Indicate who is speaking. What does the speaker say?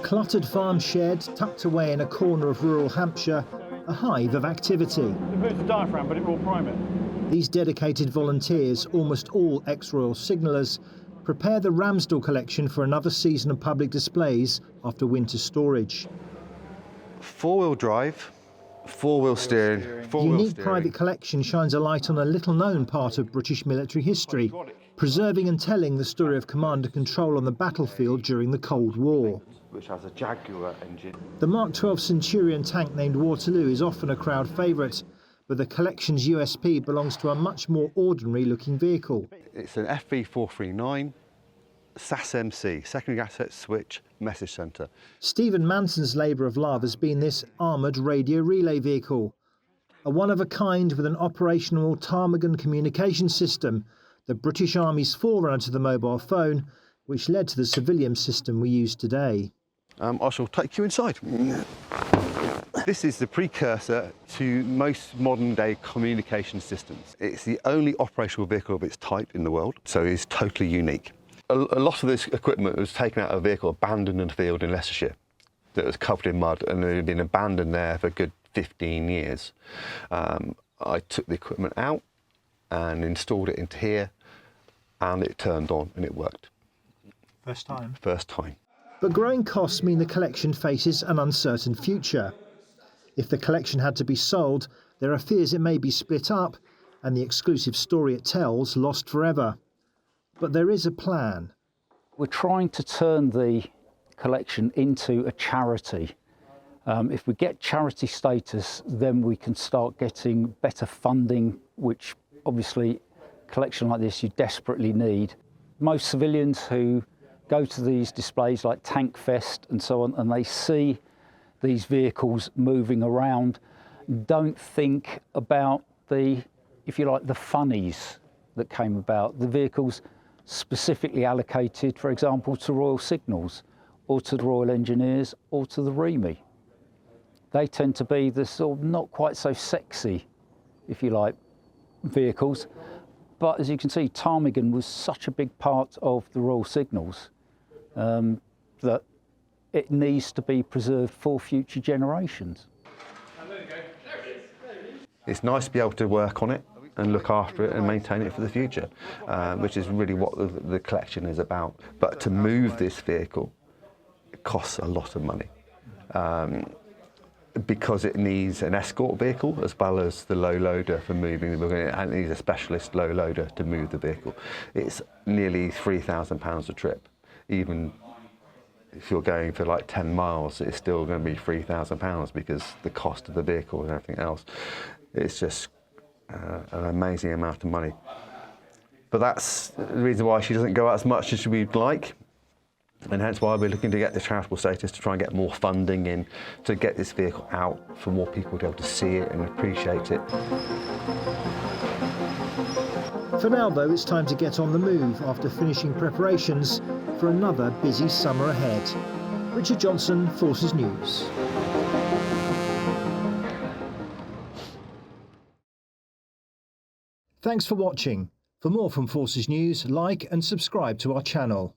Speaker 1: cluttered farm shed tucked away in a corner of rural Hampshire, a hive of activity.
Speaker 2: It moves the diaphragm, but it will prime it.
Speaker 1: These dedicated volunteers, almost all ex-Royal Signallers, prepare the Ramsdell Collection for another season of public displays after winter storage.
Speaker 3: Four-wheel drive, four-wheel steering.
Speaker 1: The unique private collection shines a light on a little-known part of British military history, preserving and telling the story of command and control on the battlefield during the Cold War.
Speaker 3: Which has a Jaguar engine.
Speaker 1: The Mark 12 Centurion tank named Waterloo is often a crowd favourite, but the collection's USP belongs to a much more ordinary-looking vehicle.
Speaker 3: It's an FV439 SAS MC, Secondary Asset Switch Message Centre.
Speaker 1: Stephen Manson's labour of love has been this armoured radio relay vehicle, a one-of-a-kind with an operational ptarmigan communication system, the British Army's forerunner to the mobile phone, which led to the civilian system we use today.
Speaker 3: I shall take you inside. This is the precursor to most modern-day communication systems. It's the only operational vehicle of its type in the world, so it's totally unique. A lot of this equipment was taken out of a vehicle abandoned in a field in Leicestershire that was covered in mud, and it had been abandoned there for a good 15 years. I took the equipment out and installed it into here, and it turned on and it worked.
Speaker 1: First time?
Speaker 3: First time.
Speaker 1: But growing costs mean the collection faces an uncertain future. If the collection had to be sold, there are fears it may be split up and the exclusive story it tells lost forever. But there is a plan.
Speaker 4: We're trying to turn the collection into a charity. If we get charity status, then we can start getting better funding, which obviously a collection like this you desperately need. Most civilians who go to these displays like Tank Fest and so on, and they see these vehicles moving around, don't think about the, if you like, the funnies that came about. The vehicles specifically allocated, for example, to Royal Signals or to the Royal Engineers or to the REME. They tend to be the sort of not quite so sexy, if you like, vehicles. But as you can see, ptarmigan was such a big part of the Royal Signals that it needs to be preserved for future generations.
Speaker 3: It's nice to be able to work on it and look after it and maintain it for the future, which is really what the collection is about. But to move this vehicle, it costs a lot of money. Because it needs an escort vehicle as well as the low loader for moving the vehicle, and it needs a specialist low loader to move the vehicle. It's nearly £3,000 a trip. Even if you're going for like 10 miles, it's still going to be £3,000 because the cost of the vehicle and everything else. It's just an amazing amount of money. But that's the reason why she doesn't go out as much as we'd like. And hence why we're looking to get the charitable status to try and get more funding in to get this vehicle out for more people to be able to see it and appreciate it.
Speaker 1: For now, though, it's time to get on the move after finishing preparations for another busy summer ahead. Richard Johnson, Forces News. Thanks for watching. For more from Forces News, like and subscribe to our channel.